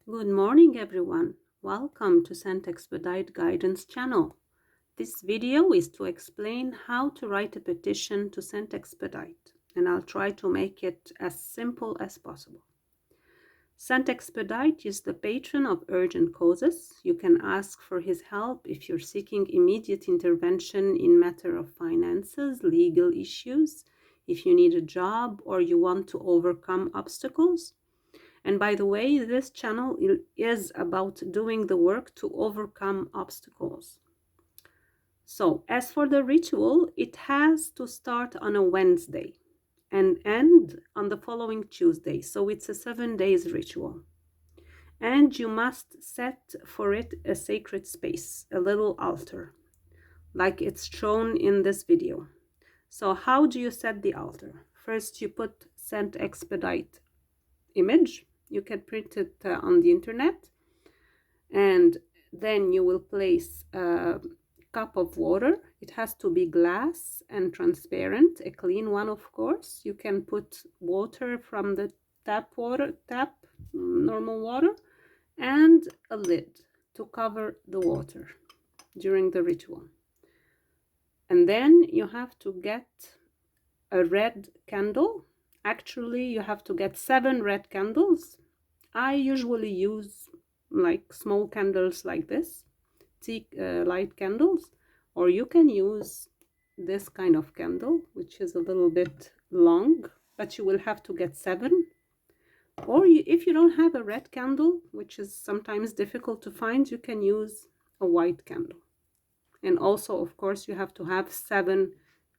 Good morning, everyone. Welcome to Saint Expedite Guidance channel. This video is to explain how to write a petition to Saint Expedite, and I'll try to make it as simple as possible. Saint Expedite is the patron of urgent causes. You can ask for his help if you're seeking immediate intervention in matter of finances, legal issues, if you need a job or you want to overcome obstacles. And by the way, this channel is about doing the work to overcome obstacles. So as for the ritual, it has to start on a Wednesday and end on the following Tuesday. So it's a 7 days ritual. And you must set for it a sacred space, a little altar, like it's shown in this video. So how do you set the altar? First, you put Saint Expedite image. You can print it on the internet, and then you will place a cup of water. It has to be glass and transparent, a clean one, of course. You can put water from the tap, normal water, and a lid to cover the water during the ritual. And then you have to get a red candle. Actually, you have to get 7 red candles. I usually use like small candles like this, light candles, or you can use this kind of candle, which is a little bit long, but you will have to get 7. Or if you don't have a red candle, which is sometimes difficult to find, you can use a white candle. And also, of course, you have to have 7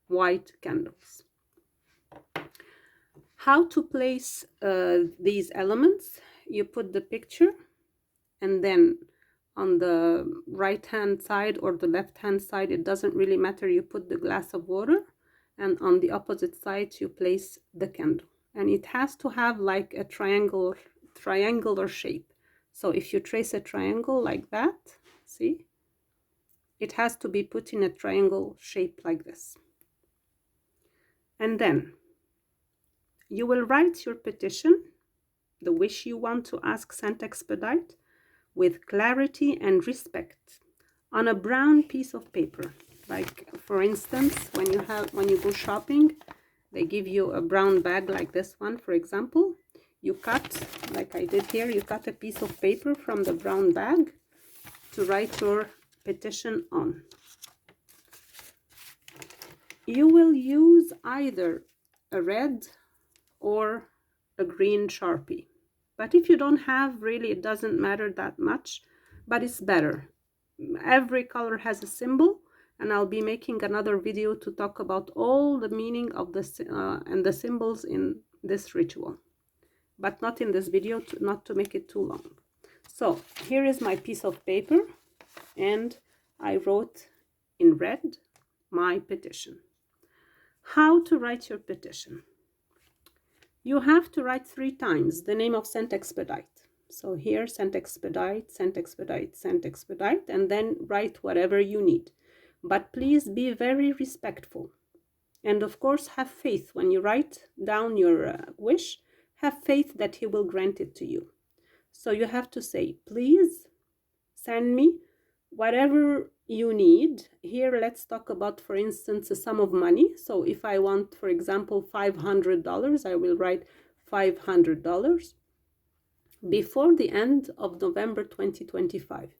white candles. How to place these elements? You put the picture, and then on the right hand side or the left hand side, it doesn't really matter, you put the glass of water, and on the opposite side you place the candle. And it has to have like a triangular shape. So if you trace a triangle like that, see, it has to be put in a triangle shape like this. And then you will write your petition, the wish you want to ask Saint Expedite, with clarity and respect on a brown piece of paper. Like, for instance, when you go shopping, they give you a brown bag like this one, for example. You cut, like I did here, you cut a piece of paper from the brown bag to write your petition on. You will use either a red or a green Sharpie. But if you don't have, really, it doesn't matter that much, but it's better. Every color has a symbol, and I'll be making another video to talk about all the meaning of and the symbols in this ritual, but not in this video, not to make it too long. So here is my piece of paper, and I wrote in red my petition. How to write your petition? You have to write 3 times the name of Saint Expedite. So here, Saint Expedite, Saint Expedite, Saint Expedite, and then write whatever you need. But please be very respectful. And of course, have faith. When you write down your wish, have faith that he will grant it to you. So you have to say, please send me whatever you need. Here, let's talk about, for instance, a sum of money. So if I want, for example, $500, I will write $500 before the end of November 2025.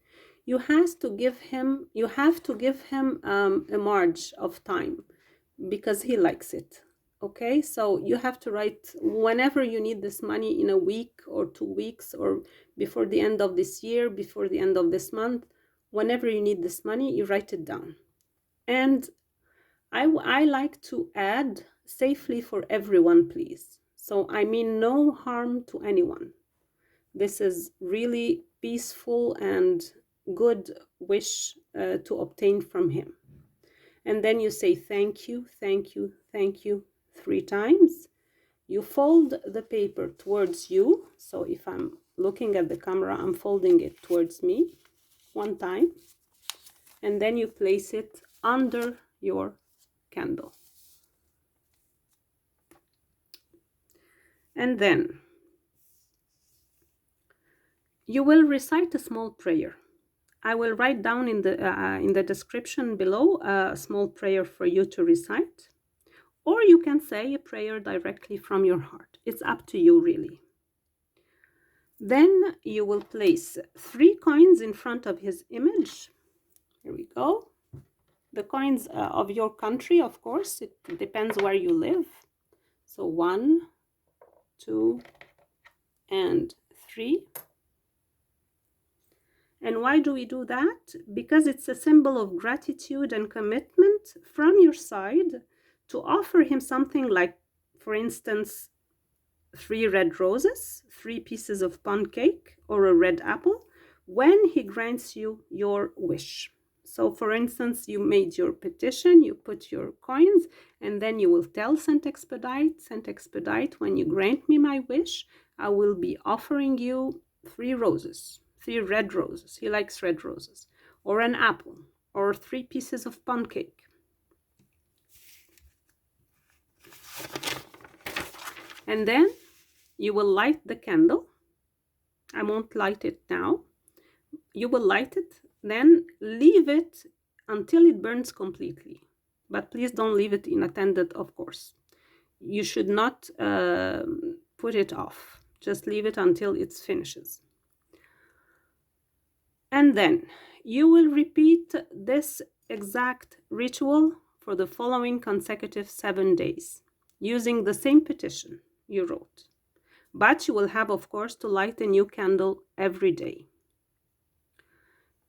You have to give him a margin of time because he likes it. Okay, so you have to write whenever you need this money, in a week or 2 weeks, or before the end of this year, before the end of this month. Whenever you need this money, you write it down. And I like to add safely for everyone, please. So I mean no harm to anyone. This is really peaceful and good wish to obtain from him. And then you say thank you, thank you, thank you 3 times. You fold the paper towards you. So if I'm looking at the camera, I'm folding it towards me 1 time, and then you place it under your candle. And then You will recite a small prayer. I will write down in the description below a small prayer for you to recite, or you can say a prayer directly from your heart. It's up to you, really. Then you will place 3 coins in front of his image. Here we go. The coins of your country, of course. It depends where you live. So 1, 2, and 3. And why do we do that? Because it's a symbol of gratitude and commitment from your side to offer him something like, for instance, 3 red roses, 3 pieces of pound cake, or a red apple when he grants you your wish. So, for instance, you made your petition, you put your coins, and then you will tell Saint Expedite, when you grant me my wish, I will be offering you 3 roses. 3 red roses. He likes red roses. Or an apple. Or 3 pieces of pound cake. And then you will light the candle. I won't light it now. You will light it. Then leave it until it burns completely. But please don't leave it unattended, of course. You should not put it off. Just leave it until it finishes. And then you will repeat this exact ritual for the following consecutive 7 days, using the same petition you wrote. But you will have, of course, to light a new candle every day.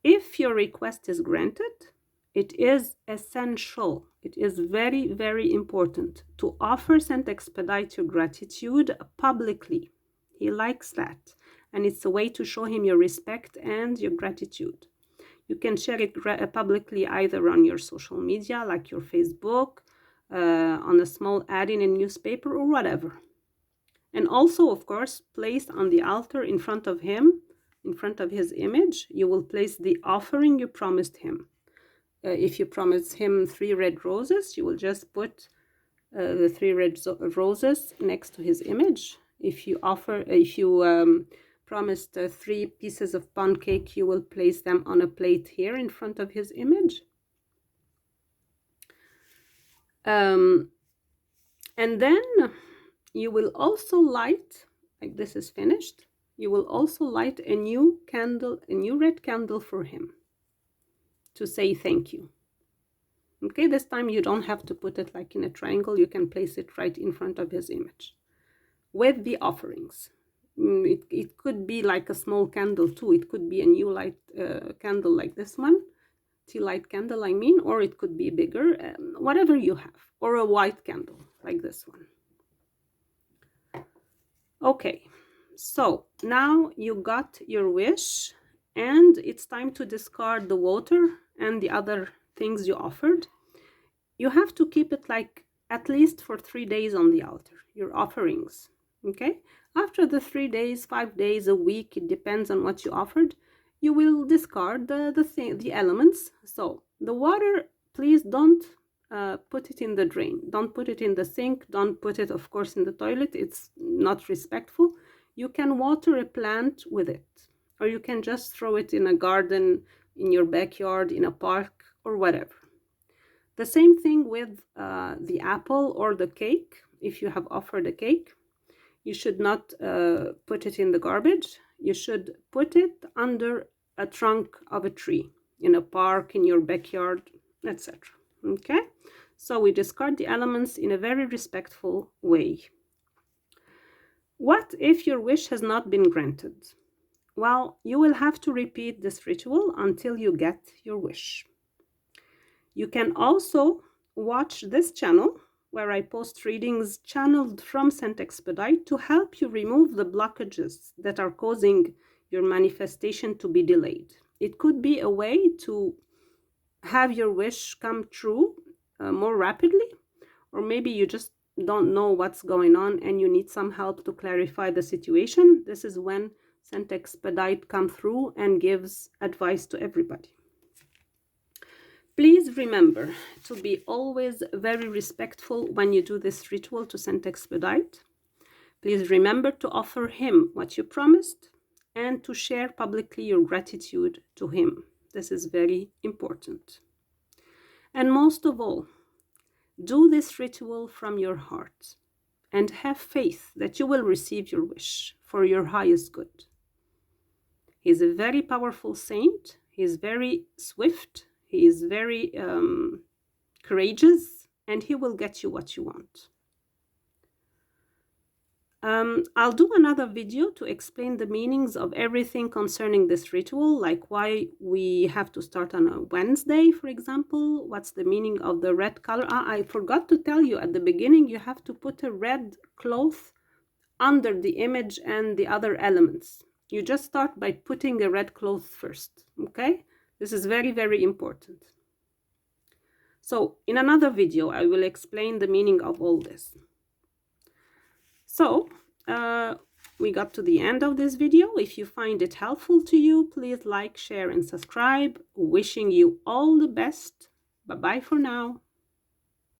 If your request is granted, it is essential, it is very, very important to offer Saint Expedite your gratitude publicly. He likes that. And it's a way to show him your respect and your gratitude. You can share it publicly either on your social media, like your Facebook, on a small ad in a newspaper, or whatever. And also, of course, place on the altar in front of him, in front of his image, you will place the offering you promised him. If you promised him 3 red roses, you will just put the 3 red roses next to his image. If you promised 3 pieces of pound cake, you will place them on a plate here in front of his image. And then you will also light, like this is finished, you will also light a new candle, a new red candle for him to say thank you. Okay, this time you don't have to put it like in a triangle, you can place it right in front of his image with the offerings. It could be like a small candle too. It could be a new light candle like this one, tea light candle I mean, or it could be bigger, whatever you have, or a white candle like this one. Okay, so now you got your wish and it's time to discard the water and the other things you offered. You have to keep it like at least for 3 days on the altar, your offerings. Okay, after the 3 days, 5 days, a week, it depends on what you offered, you will discard the elements. So the water, please don't put it in the drain, don't put it in the sink, don't put it, of course, in the toilet. It's not respectful. You can water a plant with it, or you can just throw it in a garden, in your backyard, in a park, or whatever. The same thing with the apple or the cake. If you have offered a cake, you should not put it in the garbage. You should put it under a trunk of a tree, in a park, in your backyard, etc. Okay? So we discard the elements in a very respectful way. What if your wish has not been granted? Well, you will have to repeat this ritual until you get your wish. You can also watch this channel where I post readings channeled from Saint Expedite to help you remove the blockages that are causing your manifestation to be delayed. It could be a way to have your wish come true more rapidly, or maybe you just don't know what's going on and you need some help to clarify the situation. This is when Saint Expedite comes through and gives advice to everybody. Please remember to be always very respectful when you do this ritual to Saint Expedite. Please remember to offer him what you promised and to share publicly your gratitude to him. This is very important. And most of all, do this ritual from your heart and have faith that you will receive your wish for your highest good. He is a very powerful saint. He is very swift. He is very courageous, and he will get you what you want. I'll do another video to explain the meanings of everything concerning this ritual, like why we have to start on a Wednesday, for example. What's the meaning of the red color? I forgot to tell you at the beginning, you have to put a red cloth under the image and the other elements. You just start by putting a red cloth first, okay? This is very, very important. So in another video, I will explain the meaning of all this. So we got to the end of this video. If you find it helpful to you, please like, share, and subscribe. Wishing you all the best. Bye-bye for now.